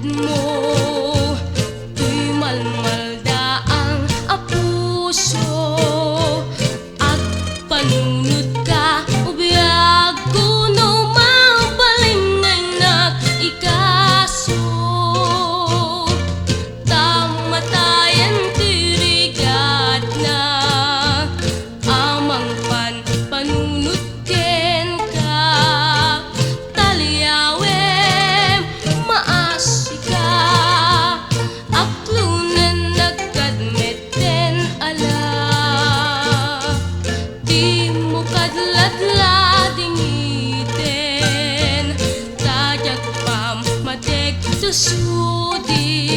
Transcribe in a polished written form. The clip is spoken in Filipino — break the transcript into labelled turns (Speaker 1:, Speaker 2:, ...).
Speaker 1: Ad mo tuy malmalda ang puso at panunod ka ubiyag kuno mabalingay na ikaso tamatayan tirigat na amang panunod ken ka taliyawem maasika aklunan nagkadmeten ala di mo kadladlading iten tajag pam matek tusudi